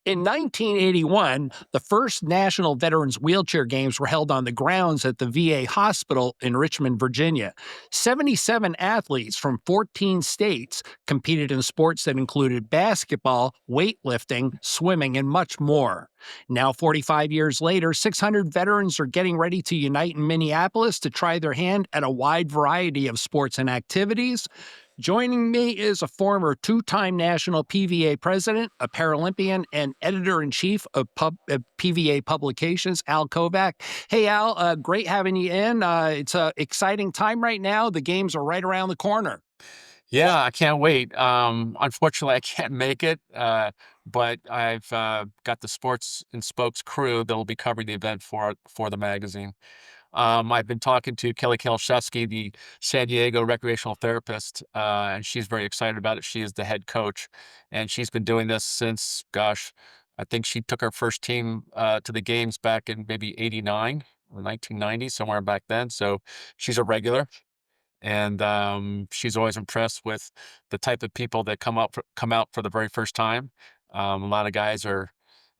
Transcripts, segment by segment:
In 1981, the first National Veterans Wheelchair Games were held on the grounds at the VA hospital in Richmond, Virginia. 77 athletes from 14 states competed in sports that included basketball, weightlifting, swimming, and much more. Now, 45 years later, 600 veterans are getting ready to unite in Minneapolis to try their hand at a wide variety of sports and activities. Joining me is a former two-time national PVA president, a Paralympian, and editor-in-chief of PVA publications, Al Kovach. Hey, Al, great having you in. It's an exciting time right now. The games are right around the corner. Yeah, I can't wait. Unfortunately, I can't make it, but I've got the Sports and Spokes crew that will be covering the event for the magazine. I've been talking to Kelly Kalashevsky, the San Diego recreational therapist, and she's very excited about it. She is the head coach, and she's been doing this since, gosh, I think she took her first team to the games back in maybe '89 or 1990, somewhere back then. So she's a regular. And she's always impressed with the type of people that come out for the very first time. A lot of guys are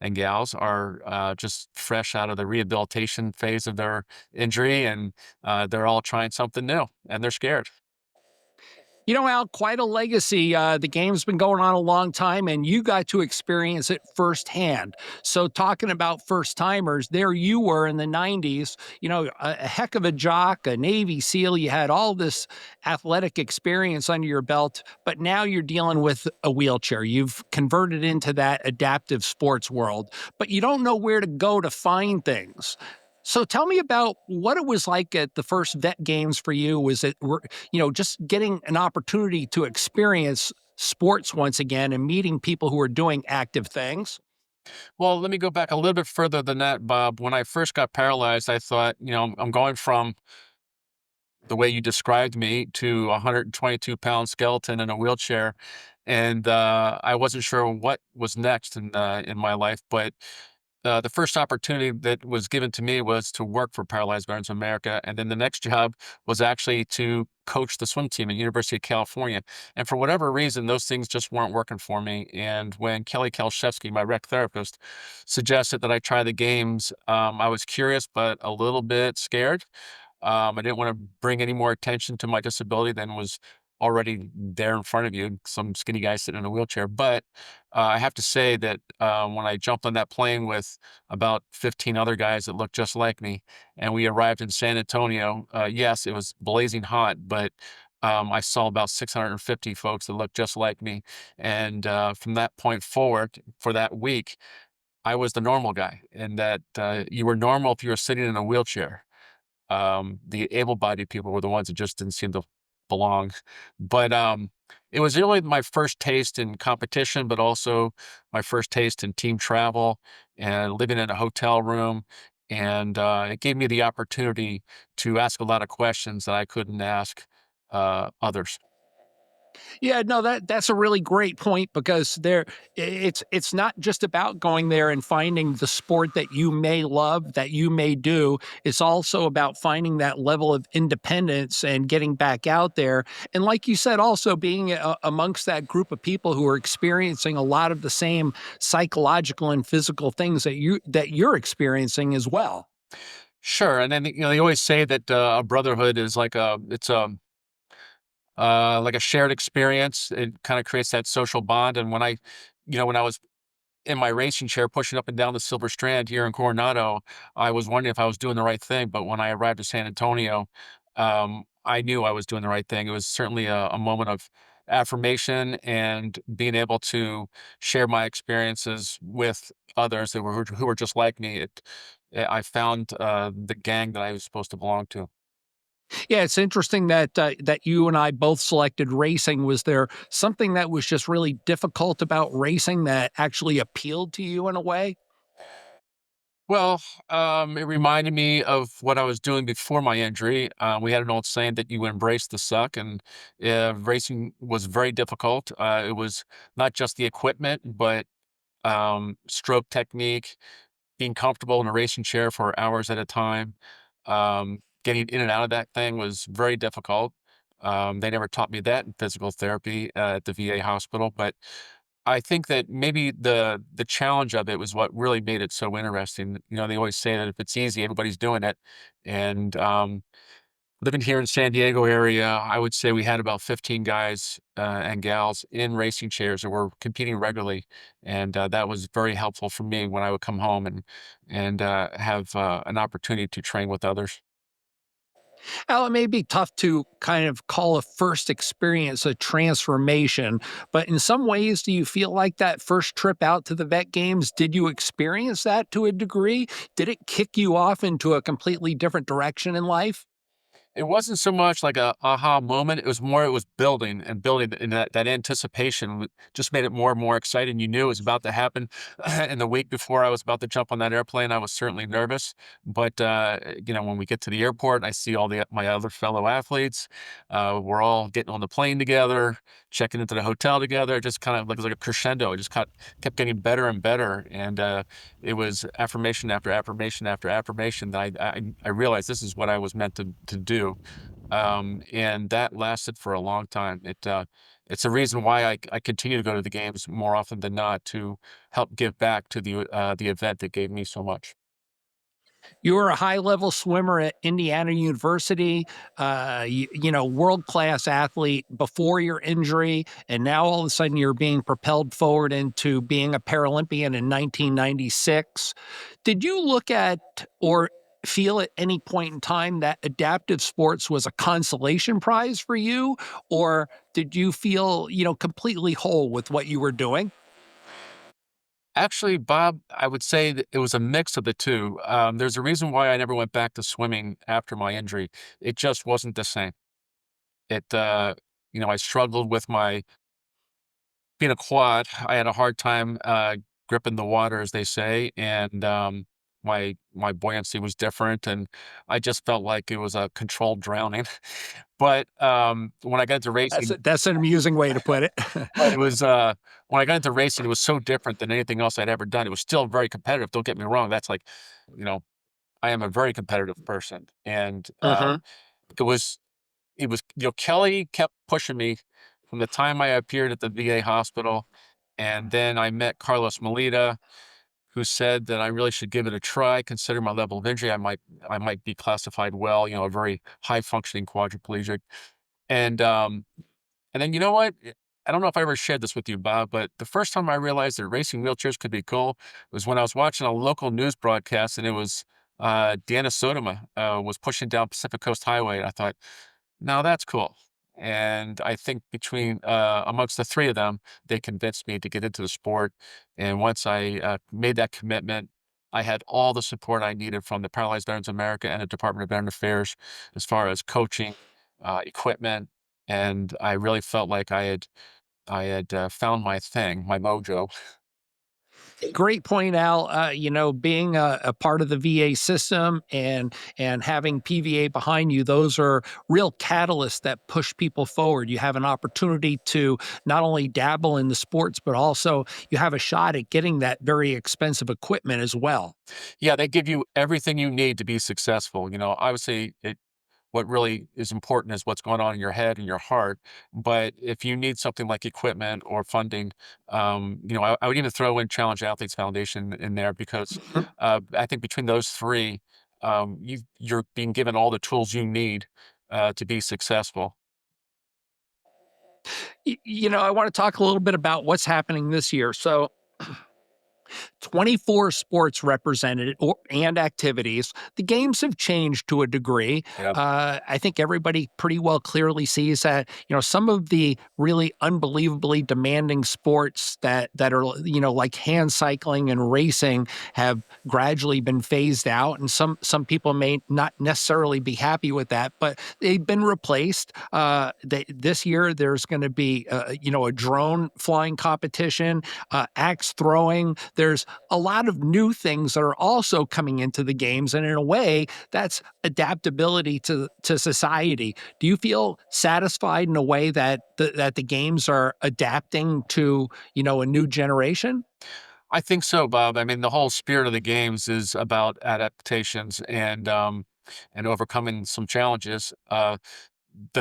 and gals are just fresh out of the rehabilitation phase of their injury, and they're all trying something new, and they're scared. You know, Al, quite a legacy. The game's been going on a long time, and you got to experience it firsthand. So, talking about first timers, there you were in the 90s, a heck of a jock, a Navy SEAL. You had all this athletic experience under your belt, but now you're dealing with a wheelchair. You've converted into that adaptive sports world, but you don't know where to go to find things. So tell me about what it was like at the first vet games for you. Was it, just getting an opportunity to experience sports once again and meeting people who are doing active things? Well, let me go back a little bit further than that, Bob. When I first got paralyzed, I thought, I'm going from the way you described me to a 122-pound skeleton in a wheelchair, and I wasn't sure what was next in my life. But the first opportunity that was given to me was to work for Paralyzed Veterans of America, and then the next job was actually to coach the swim team at University of California. And for whatever reason, those things just weren't working for me. And when Kelly Kalashevsky, my rec therapist, suggested that I try the games, I was curious but a little bit scared. I didn't want to bring any more attention to my disability than was already there in front of you, some skinny guy sitting in a wheelchair. But I have to say that when I jumped on that plane with about 15 other guys that looked just like me, and we arrived in San Antonio, yes, it was blazing hot, but I saw about 650 folks that looked just like me. And from that point forward, for that week, I was the normal guy, and that you were normal if you were sitting in a wheelchair. The able-bodied people were the ones that just didn't seem to belong. But it was really my first taste in competition, but also my first taste in team travel and living in a hotel room. And it gave me the opportunity to ask a lot of questions that I couldn't ask others. Yeah, no, that's a really great point because it's not just about going there and finding the sport that you may love, that you may do. It's also about finding that level of independence and getting back out there. And like you said, also being amongst that group of people who are experiencing a lot of the same psychological and physical things that you're experiencing as well. Sure, and then they always say that a brotherhood is like a shared experience. It kind of creates that social bond. And when I was in my racing chair pushing up and down the Silver Strand here in Coronado, I was wondering if I was doing the right thing. But when I arrived at San Antonio, I knew I was doing the right thing. It was certainly a moment of affirmation and being able to share my experiences with others who were just like me. I found the gang that I was supposed to belong to. Yeah, it's interesting that you and I both selected racing. Was there something that was just really difficult about racing that actually appealed to you in a way? Well, it reminded me of what I was doing before my injury. We had an old saying that you embrace the suck, and racing was very difficult. It was not just the equipment, but stroke technique, being comfortable in a racing chair for hours at a time. Getting in and out of that thing was very difficult. They never taught me that in physical therapy at the VA hospital, but I think that maybe the challenge of it was what really made it so interesting. You know, they always say that if it's easy, everybody's doing it. And living here in San Diego area, I would say we had about 15 guys and gals in racing chairs that were competing regularly, and that was very helpful for me when I would come home and have an opportunity to train with others. Now, it may be tough to kind of call a first experience a transformation, but in some ways, do you feel like that first trip out to the vet games, did you experience that to a degree? Did it kick you off into a completely different direction in life? It wasn't so much like a aha moment, it was more it was building and building, and that anticipation just made it more and more exciting. You knew it was about to happen, and the week before I was about to jump on that airplane, I was certainly nervous, but, you know, when we get to the airport, I see all the my other fellow athletes, we're all getting on the plane together, checking into the hotel together, just kind of like it was like a crescendo, it just kept getting better and better, and, it was affirmation after affirmation after affirmation that I realized this is what I was meant to do, and that lasted for a long time. It's a reason why I continue to go to the games more often than not to help give back to the event that gave me so much. You were a high level swimmer at Indiana University, world class athlete before your injury. And now all of a sudden you're being propelled forward into being a Paralympian in 1996. Did you look at or feel at any point in time that adaptive sports was a consolation prize for you? Or did you feel, completely whole with what you were doing? Actually, Bob, I would say that it was a mix of the two. There's a reason why I never went back to swimming after my injury. It just wasn't the same. It, I struggled with my being a quad. I had a hard time gripping the water, as they say, and my buoyancy was different, and I just felt like it was a controlled drowning. But when I got into racing, That's an amusing way to put it. but it was when I got into racing, it was so different than anything else I'd ever done. It was still very competitive. Don't get me wrong. That's like, you know, I am a very competitive person, and Mhm. it was Kelly kept pushing me from the time I appeared at the VA hospital, and then I met Carlos Molina, who said that I really should give it a try, consider my level of injury. I might be classified well, a very high functioning quadriplegic. And and then you know what? I don't know if I ever shared this with you, Bob, but the first time I realized that racing wheelchairs could be cool was when I was watching a local news broadcast, and it was Deanna Sodoma was pushing down Pacific Coast Highway. And I thought, now that's cool. And I think between amongst the three of them, they convinced me to get into the sport. And once I made that commitment, I had all the support I needed from the Paralyzed Veterans of America and the Department of Veteran Affairs, as far as coaching, equipment, and I really felt like I had found my thing, my mojo. Great point, Al. Being a part of the VA system and having PVA behind you, those are real catalysts that push people forward. You have an opportunity to not only dabble in the sports, but also you have a shot at getting that very expensive equipment as well. Yeah, they give you everything you need to be successful. Obviously, what really is important is what's going on in your head and your heart. But if you need something like equipment or funding, I would even throw in Challenge Athletes Foundation in there because I think between those three, you're being given all the tools you need to be successful. I want to talk a little bit about what's happening this year. So, 24 sports represented and activities. The games have changed to a degree. Yeah. I think everybody pretty well clearly sees that, some of the really unbelievably demanding sports that are, like hand cycling and racing have gradually been phased out. And some people may not necessarily be happy with that, but they've been replaced. This year, there's going to be, a drone flying competition, axe throwing. There's a lot of new things that are also coming into the games, and in a way, that's adaptability to society. Do you feel satisfied in a way that the games are adapting to a new generation? I think so, Bob. I mean, the whole spirit of the games is about adaptations and overcoming some challenges. The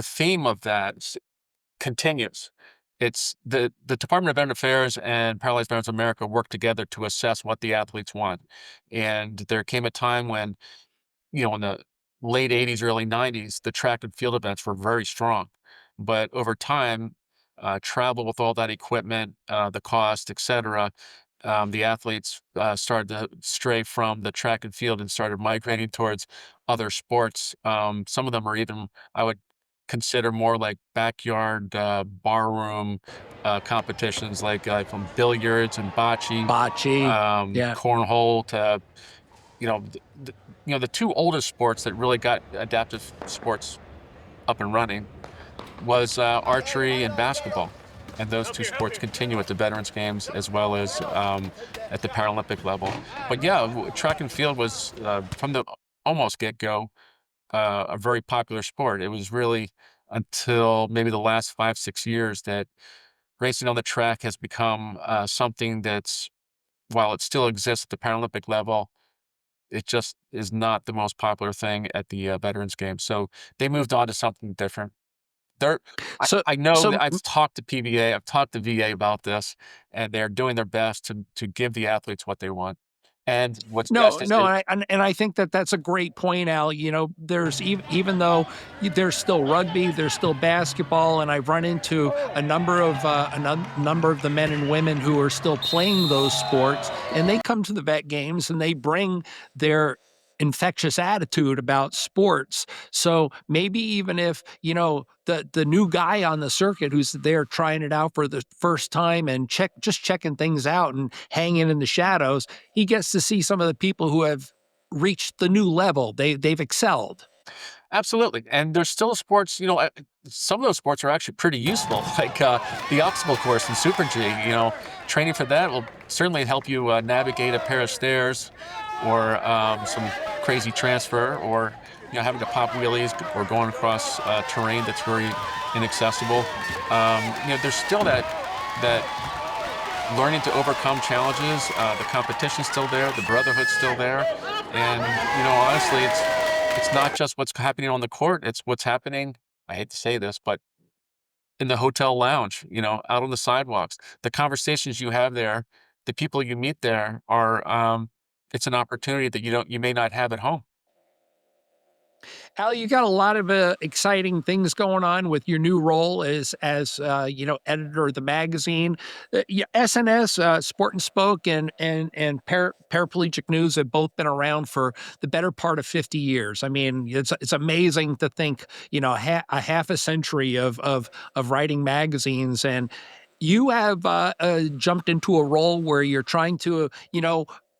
theme of that continues. it's the Department of Veteran Affairs and Paralyzed Veterans of America work together to assess what the athletes want. And there came a time when, in the late 80s, early 90s, the track and field events were very strong. But over time, travel with all that equipment, the cost, et cetera, the athletes started to stray from the track and field and started migrating towards other sports. Some of them are even, I would consider, more like backyard barroom competitions, like from billiards and bocce, Bocce. Yeah. cornhole to the two oldest sports that really got adaptive sports up and running was archery and basketball. And those two sports continue at the Veterans Games as well as at the Paralympic level. But yeah, track and field was from the almost get-go a very popular sport. It was really until maybe the last 5, 6 years that racing on the track has become something that's, while it still exists at the Paralympic level, it just is not the most popular thing at the Veterans Games. So they moved on to something different. They're So I know so that I've talked to PVA, I've talked to VA about this, and they're doing their best to give the athletes what they want. And what's No, best is no, it. and I think that that's a great point, Al. There's even though there's still rugby, there's still basketball, and I've run into a number of number of the men and women who are still playing those sports, and they come to the vet games and they bring their infectious attitude about sports. So maybe even if the new guy on the circuit who's there trying it out for the first time and just checking things out and hanging in the shadows, he gets to see some of the people who have reached the new level. They've excelled. Absolutely, and there's still sports, some of those sports are actually pretty useful, like, the obstacle course in Super G. Training for that will certainly help you, navigate a pair of stairs or, some crazy transfer or, having to pop wheelies or going across, terrain that's very inaccessible. There's still that learning to overcome challenges, the competition's still there, the brotherhood's still there, and, honestly, it's not just what's happening on the court, it's what's happening, I hate to say this, but in the hotel lounge, out on the sidewalks. The conversations you have there, the people you meet there are, it's an opportunity that you may not have at home. Al, you got a lot of exciting things going on with your new role as editor of the magazine. Yeah, SNS, Sport and Spoke, and Paraplegic News have both been around for the better part of 50 years. I mean, it's amazing to think a half a century of writing magazines, and you have jumped into a role where you're trying to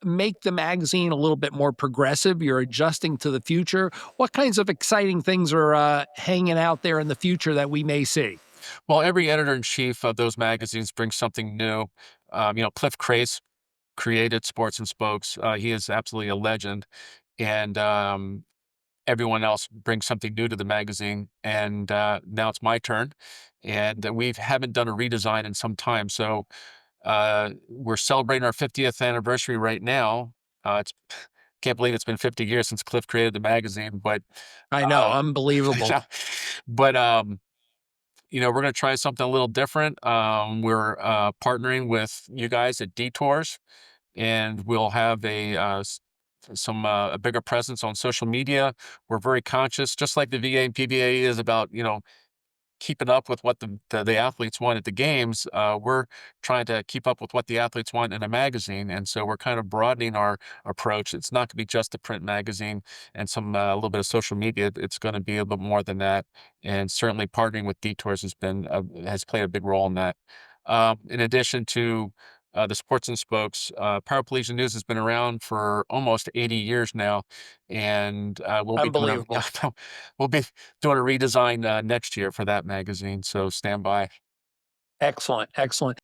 make the magazine a little bit more progressive. You're adjusting to the future. What kinds of exciting things are hanging out there in the future that we may see? Well, every editor-in-chief of those magazines brings something new. Cliff Crace created Sports and Spokes. He is absolutely a legend, and everyone else brings something new to the magazine. And now it's my turn, and we haven't done a redesign in some time. So we're celebrating our 50th anniversary right now. It's can't believe it's been 50 years since Cliff created the magazine, but I know, uh, unbelievable. but we're going to try something a little different. We're partnering with you guys at Detours, and we'll have a bigger presence on social media. We're very conscious, just like the VA and PBA is about, keeping up with what the athletes want at the games. We're trying to keep up with what the athletes want in a magazine, and so we're kind of broadening our approach. It's not going to be just a print magazine and some a little bit of social media. It's going to be a bit more than that, and certainly partnering with Detours has played a big role in that. In addition to the Sports and Spokes, Paraplegia News has been around for almost 80 years now, and Unbelievable. we'll be doing a redesign next year for that magazine. So stand by. Excellent, excellent.